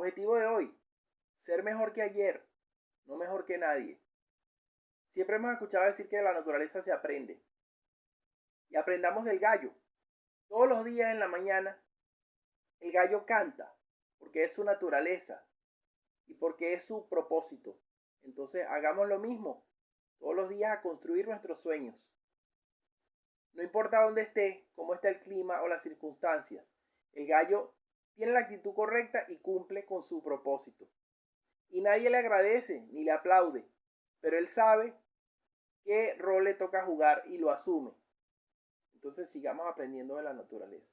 Objetivo de hoy, ser mejor que ayer, no mejor que nadie. Siempre hemos escuchado decir que de la naturaleza se aprende. Y aprendamos del gallo. Todos los días en la mañana, el gallo canta, porque es su naturaleza y porque es su propósito. Entonces, hagamos lo mismo todos los días a construir nuestros sueños. No importa dónde esté, cómo está el clima o las circunstancias, el gallo tiene la actitud correcta y cumple con su propósito. Y nadie le agradece ni le aplaude, pero él sabe qué rol le toca jugar y lo asume. Entonces sigamos aprendiendo de la naturaleza.